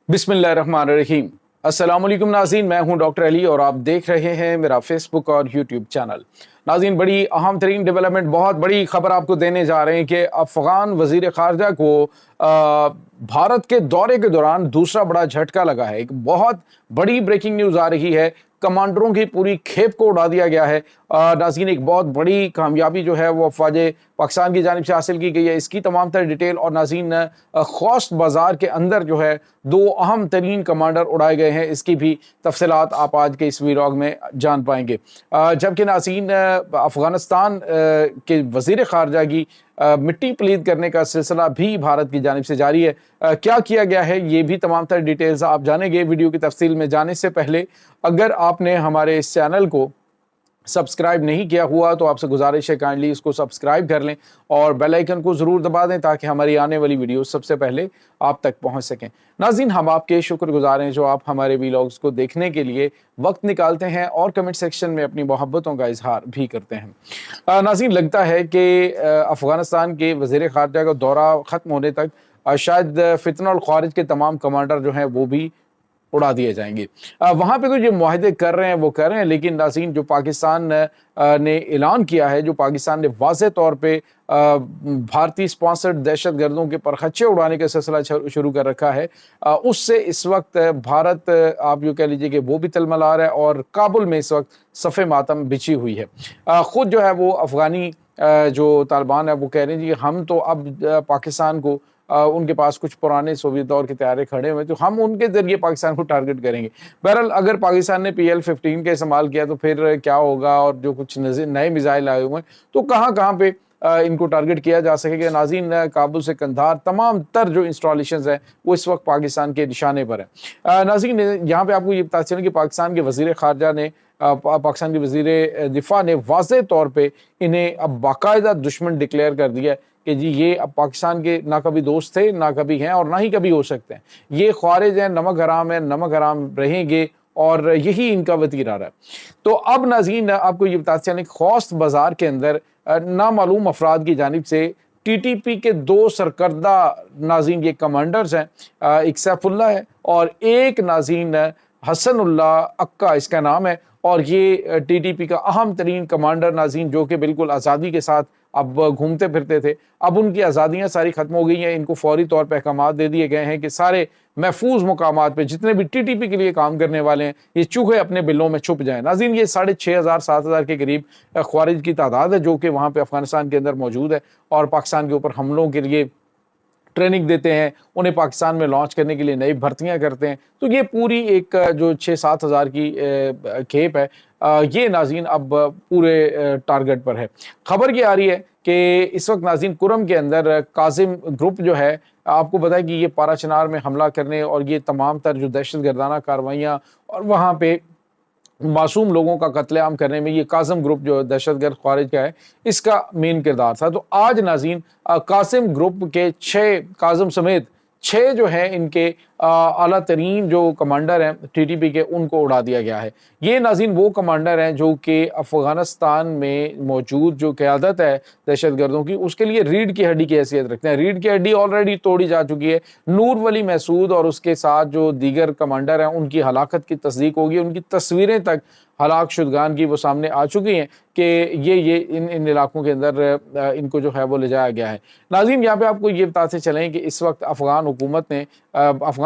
बिस्मिल्लाहिर्रहमानिर्रहीम। अस्सलाम वालेकुम नाज़रीन, मैं हूं डॉक्टर अली और आप देख रहे हैं मेरा फेसबुक और यूट्यूब चैनल। नाज़रीन, बड़ी अहम तरीन डेवलपमेंट, बहुत बड़ी खबर आपको देने जा रहे हैं कि अफ़गान वज़ीर ख़ारजा को भारत के दौरे के दौरान दूसरा बड़ा झटका लगा है। एक बहुत बड़ी ब्रेकिंग न्यूज़ आ रही है, कमांडरों की पूरी खेप को उड़ा दिया गया है। नाज़रीन, एक बहुत बड़ी कामयाबी जो है वो अफ़वाज पाकिस्तान की जानिब से हासिल की गई है। इसकी तमाम तर डिटेल और नाज़रीन ख़ौस्त बाज़ार के अंदर जो है दो अहम तरीन कमांडर उड़ाए गए हैं, इसकी भी तफसीलात आप आज के इस वीलॉग में जान पाएंगे। जबकि नाज़रीन, अफ़गानिस्तान के वज़ीर ख़ारजा की मिट्टी पलीद करने का सिलसिला भी भारत की जानिब से जारी है। क्या किया गया है ये भी तमाम तर डिटेल्स आप जानेंगे। वीडियो की तफसील में जाने से पहले अगर आपने हमारे इस चैनल को सब्सक्राइब नहीं किया हुआ तो आपसे गुजारिश है काइंडली इसको सब्सक्राइब कर लें और बेल आइकन को ज़रूर दबा दें ताकि हमारी आने वाली वीडियो सबसे पहले आप तक पहुंच सकें। नाज़रीन, हम आपके शुक्रगुजार हैं जो आप हमारे वीलॉग्स को देखने के लिए वक्त निकालते हैं और कमेंट सेक्शन में अपनी मोहब्बतों का इजहार भी करते हैं। नाज़रीन, लगता है कि अफ़गानिस्तान के वज़ीर ख़ारजा का दौरा ख़त्म होने तक शायद फितना और ख़ारिज के तमाम कमांडर जो हैं वो भी उड़ा दिए जाएंगे। वहाँ पे तो जो मुआहदे कर रहे हैं वो कर रहे हैं, लेकिन नाज़रीन, जो पाकिस्तान ने ऐलान किया है, जो पाकिस्तान ने वाज़ेह तौर पे भारतीय स्पॉन्सर्ड दहशत गर्दों के परखच्चे उड़ाने का सिलसिला शुरू कर रखा है, उससे इस वक्त भारत, आप यूँ कह लीजिए कि वो भी तलमला रहा है और काबुल में इस वक्त सफ़े मातम बिछी हुई है। ख़ुद जो है वो अफ़गानी जो तालिबान है वो कह रहे हैं जी हम तो अब पाकिस्तान को उनके पास कुछ पुराने सोवियत दौर के तैयारे खड़े हुए तो हम उनके जरिए पाकिस्तान को टारगेट करेंगे। बहरहाल, अगर पाकिस्तान ने PL-15 का इस्तेमाल किया तो फिर क्या होगा, और जो कुछ नए मिसाइल आए हुए हैं तो कहाँ कहाँ पे इनको टारगेट किया जा सकेगा। नाज़रीन, काबुल से कंधार तमाम तर जो इंस्टॉलेशंस हैं वो इस वक्त पाकिस्तान के निशाने पर हैं। नाज़रीन, यहाँ पे आपको ये पता चले कि पाकिस्तान के वज़ीर ख़ारजा ने पाकिस्तान के वज़ीर दिफा ने वाज़ेह तौर पे इन्हें अब बाकायदा दुश्मन डिक्लेयर कर दिया है कि जी ये अब पाकिस्तान के ना कभी दोस्त थे, ना कभी हैं और ना ही कभी हो सकते हैं। ये ख्वारिज हैं, नमक हराम है, नमक हराम रहेंगे और यही इनका वतीरा रहा है। तो अब नाज़रीन, आपको ये बताते चलें खौस्त बाज़ार के अंदर नामालूम अफराद की जानिब से TTP के दो सरकर्दा नाज़रीन ये कमांडर्स हैं, एक सैफुल्ला है और एक नाज़रीन हसनुल्लाह अक्का इसका नाम है, और ये TTP का अहम तरीन कमांडर नाज़रीन जो कि बिल्कुल आज़ादी के साथ अब घूमते फिरते थे, अब उनकी आज़ादियाँ सारी ख़त्म हो गई हैं। इनको फौरी तौर पर अहकामात दे दिए गए हैं कि सारे महफूज मुकामात पे जितने भी TTP के लिए काम करने वाले हैं ये चूहे अपने बिलों में छुप जाएं। नाज़रीन, ये 6,500-7,000 के करीब ख्वारिज की तादाद है जो कि वहाँ पे अफ़गानिस्तान के अंदर मौजूद है और पाकिस्तान के ऊपर हमलों के लिए ट्रेनिंग देते हैं, उन्हें पाकिस्तान में लॉन्च करने के लिए नई भर्तियां करते हैं। तो ये पूरी एक जो 6-7 हज़ार की खेप है, ये नाज़रीन अब पूरे टारगेट पर है। खबर ये आ रही है कि इस वक्त नाज़रीन कुरम के अंदर कासिम ग्रुप जो है, आपको पता है कि ये पारा चिनार में हमला करने और ये तमाम तर जो दहशत गर्दाना कार्रवाइयाँ और वहाँ पे मासूम लोगों का कत्लेआम करने में ये कासिम ग्रुप जो दहशतगर्द ख्वारिज का है इसका मेन किरदार था। तो आज नाज़रीन कासिम ग्रुप के 6 कासिम समेत 6 जो हैं इनके आला तरीन जो कमांडर हैं TTP के, उनको उड़ा दिया गया है। ये नाज़रीन वो कमांडर हैं जो कि अफ़गानिस्तान में मौजूद जो क़यादत है दहशत गर्दों की उसके लिए रीढ़ की हड्डी की हैसियत रखते हैं। रीढ़ की हड्डी ऑलरेडी तोड़ी जा चुकी है। नूर वली महसूद और उसके साथ जो दीगर कमांडर हैं उनकी हलाकत की तस्दीक होगी, उनकी तस्वीरें तक हलाक शुदगान की वो सामने आ चुकी हैं कि ये इन इलाकों के अंदर इनको जो है वो ले जाया गया है। नाज़रीन, यहाँ पे आपको ये बताते चलें कि इस वक्त अफ़गान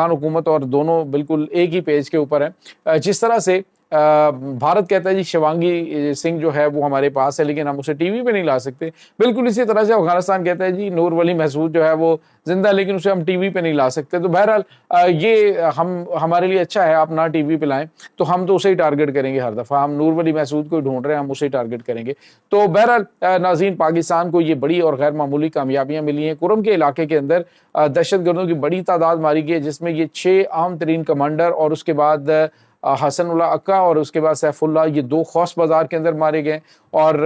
हुकूमत और दोनों बिल्कुल एक ही पेज के ऊपर हैं। जिस तरह से भारत कहता है जी शिवांगी सिंह जो है वो हमारे पास है लेकिन हम उसे टीवी पे नहीं ला सकते, बिल्कुल इसी तरह से अफगानिस्तान कहता है जी नूर वली महसूद जो है वो जिंदा लेकिन उसे हम टीवी पे नहीं ला सकते। तो बहरहाल ये हमारे लिए अच्छा है, आप ना टीवी पे लाएं तो हम तो उसे ही टारगेट करेंगे। हर दफ़ा हम नूर वली महसूद को ढूंढ रहे हैं, हम उसे ही टारगेट करेंगे। तो बहरहाल नाज़रीन, पाकिस्तान को ये बड़ी और गैर मामूली कामयाबियाँ मिली हैं। कुरम के इलाके के अंदर दहशत गर्दों की बड़ी तादाद मारी गई है जिसमें ये 6 अहम तरीन कमांडर और उसके बाद हसनुल्लाह अक्का और उसके बाद सैफुल्लाह, ये 2 खौस बाज़ार के अंदर मारे गए। और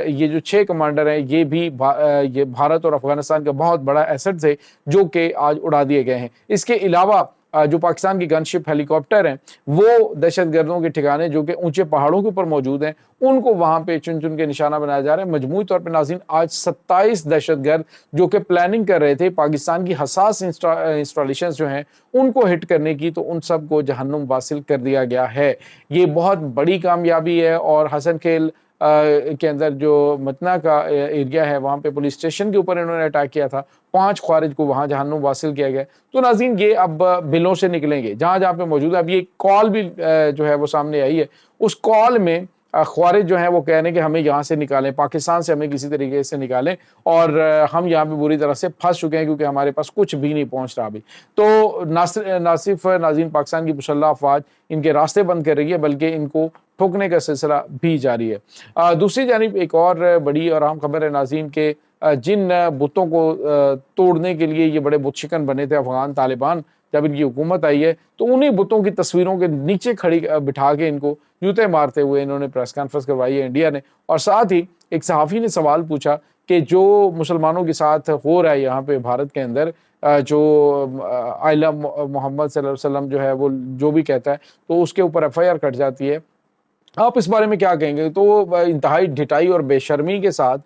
ये जो 6 कमांडर हैं ये भी ये भारत और अफगानिस्तान का बहुत बड़ा एसेट थे जो कि आज उड़ा दिए गए हैं। इसके अलावा जो पाकिस्तान की गनशिप हेलीकॉप्टर हैं वो दहशत गर्दों के ठिकाने जो कि ऊंचे पहाड़ों के ऊपर मौजूद हैं उनको वहां पे चुन चुन के निशाना बनाया जा रहा है। मजमूई तौर पर नाज़रीन आज 27 दहशतगर्द जो कि प्लानिंग कर रहे थे पाकिस्तान की हसास इंस्टॉलेशन जो हैं उनको हिट करने की, तो उन सब को जहन्नुम वासिल कर दिया गया है। ये बहुत बड़ी कामयाबी है। और हसन खेल के अंदर जो मतना का एरिया है वहाँ पे पुलिस स्टेशन के ऊपर इन्होंने अटैक किया था, 5 ख्वारिज को वहाँ जहन्नुम वासिल किया गया। तो नाज़रीन ये अब बिलों से निकलेंगे जहाँ जहाँ पे मौजूद है। अब ये कॉल भी जो है वो सामने आई है, उस कॉल में ख्वारिज जो हैं वो कह रहे हैं कि हमें यहाँ से निकालें, पाकिस्तान से हमें किसी तरीके से निकालें और हम यहाँ पे बुरी तरह से फंस चुके हैं क्योंकि हमारे पास कुछ भी नहीं पहुँच रहा अभी। तो नासिफ नाज़रीन पाकिस्तान की मुसल्लह अफवाज इनके रास्ते बंद कर रही है बल्कि इनको ठोकने का सिलसिला भी जारी है। दूसरी जानिब एक और बड़ी और अहम खबर है नाज़रीन के जिन बुतों को तोड़ने के लिए ये बड़े बुत शिकन बने थे अफगान तालिबान, जब इनकी हुकूमत आई है तो उन्हीं बुतों की तस्वीरों के नीचे खड़ी बिठा के इनको जूते मारते हुए इन्होंने प्रेस कॉन्फ्रेंस करवाई है इंडिया ने। और साथ ही एक सहाफ़ी ने सवाल पूछा कि जो मुसलमानों के साथ हो रहा है यहाँ पे भारत के अंदर, जो आइला मोहम्मद सल्लल्लाहु अलैहि वसल्लम जो है वो जो भी कहता है तो उसके ऊपर FIR कट जाती है, आप इस बारे में क्या कहेंगे? तो इंतहाई ढिठाई और बेशर्मी के साथ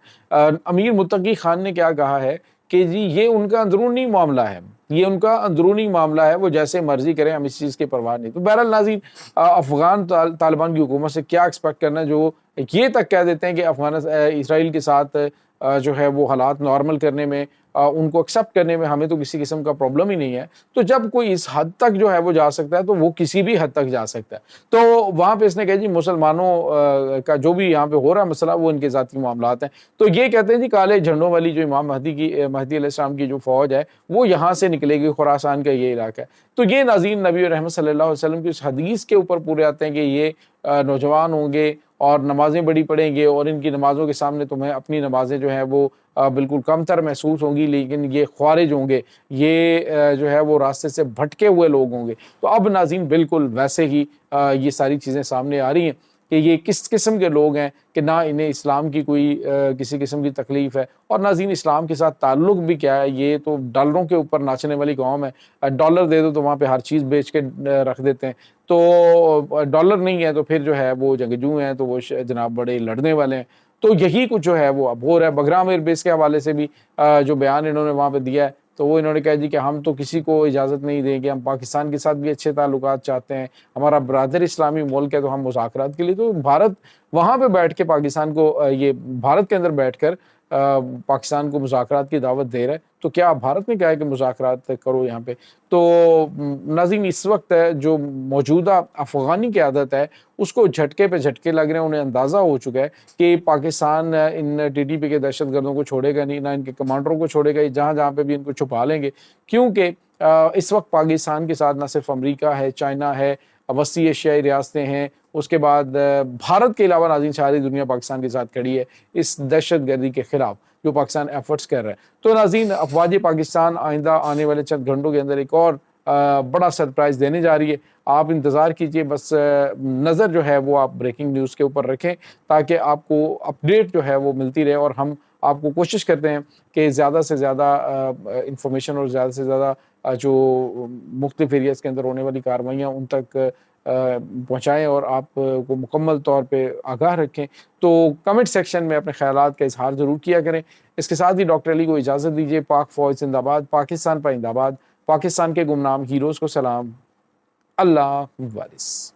अमीर मुत्तकी खान ने क्या कहा है कि जी ये उनका अंदरूनी मामला है, ये उनका अंदरूनी मामला है, वो जैसे मर्जी करें, हम इस चीज़ की परवाह नहीं। तो बहरहाल नाज़रीन अफगान तालिबान की हुकूमत से क्या एक्सपेक्ट करना, जो ये तक कह देते हैं कि इसराइल के साथ जो है वो हालात नॉर्मल करने में, उनको एक्सेप्ट करने में हमें तो किसी किस्म का प्रॉब्लम ही नहीं है। तो जब कोई इस हद तक जो है वो जा सकता है तो वो किसी भी हद तक जा सकता है। तो वहाँ पे इसने कहा जी मुसलमानों का जो भी यहाँ पे हो रहा है मसला वो इनके ज़ाती मामलात हैं। तो ये कहते हैं जी काले झंडों वाली जो इमाम महदी अलैहिस्सलाम की जो फ़ौज है वो यहाँ से निकलेगी, खुरासान का ये इलाका है। तो ये नाज़रीन नबी रहमत सल्लल्लाहु अलैहि वसल्लम की उस हदीस के ऊपर पूरे आते हैं कि ये नौजवान होंगे और नमाज़ें बड़ी पढ़ेंगे और इनकी नमाज़ों के सामने तुम्हें अपनी नमाज़ें जो हैं वो बिल्कुल कमतर महसूस होंगी, लेकिन ये ख्वारिज होंगे, ये जो है वो रास्ते से भटके हुए लोग होंगे। तो अब नाज़रीन बिल्कुल वैसे ही ये सारी चीज़ें सामने आ रही हैं कि ये किस किस्म के लोग हैं कि ना इन्हें इस्लाम की कोई किसी किस्म की तकलीफ़ है और नाज़रीन इस्लाम के साथ ताल्लुक़ भी क्या है। ये तो डॉलरों के ऊपर नाचने वाली कौम है। डॉलर दे दो तो वहाँ पे हर चीज़ बेच के रख देते हैं। तो डॉलर नहीं है तो फिर जो है वो जंगजू हैं, तो वो जनाब बड़े लड़ने वाले हैं। तो यही कुछ जो है वो अब हो रहा है। बगराम एयरबेस के हवाले से भी जो बयान इन्होंने वहाँ पे दिया है तो वो इन्होंने कहा जी कि हम तो किसी को इजाज़त नहीं देंगे, हम पाकिस्तान के साथ भी अच्छे ताल्लुकात चाहते हैं, हमारा ब्रादर इस्लामी मुल्क है तो हम मुज़ाकरात के लिए, तो भारत वहाँ पे बैठ के पाकिस्तान को ये भारत के अंदर बैठ कर पाकिस्तान को मुज़ाकरात की दावत दे रहा है। तो क्या भारत ने कहा है कि मुज़ाकरात करो यहाँ पे? तो नाज़रीन इस वक्त जो मौजूदा अफ़गानी क़यादत है उसको झटके पे झटके लग रहे हैं। उन्हें अंदाज़ा हो चुका है कि पाकिस्तान इन TTP के दहशतगर्दों को छोड़ेगा नहीं, ना इनके कमांडरों को छोड़ेगा, जहाँ जहाँ पे भी इनको छुपा लेंगे। क्योंकि इस वक्त पाकिस्तान के साथ ना सिर्फ अमरीका है, चाइना है, वसी एशियाई रियासतें हैं, उसके बाद भारत के अलावा नाज़रीन सारी दुनिया पाकिस्तान के साथ खड़ी है इस दहशत गर्दी के ख़िलाफ़ जो पाकिस्तान एफर्ट्स कर रहा है। तो नाज़रीन अफवाज पाकिस्तान आइंदा आने वाले चंद घंटों के अंदर एक और बड़ा सरप्राइज़ देने जा रही है। आप इंतज़ार कीजिए, बस नज़र जो है वो आप ब्रेकिंग न्यूज़ के ऊपर रखें ताकि आपको अपडेट जो है वो मिलती रहे। और हम आपको कोशिश करते हैं कि ज़्यादा से ज़्यादा इंफॉर्मेशन और ज़्यादा से ज़्यादा जो मुख्तलिफ एरियाज़ के अंदर होने वाली कार्रवाइयाँ उन तक पहुँचाएँ और आपको मुकम्मल तौर पे आगाह रखें। तो कमेंट सेक्शन में अपने ख़यालात का इज़हार ज़रूर किया करें। इसके साथ ही डॉक्टर अली को इजाज़त दीजिए। पाक फ़ौज ज़िंदाबाद, पाकिस्तान पाइंदाबाद, पाकिस्तान के गुमनाम हीरोज़ को सलाम, अल्लाह वारिस।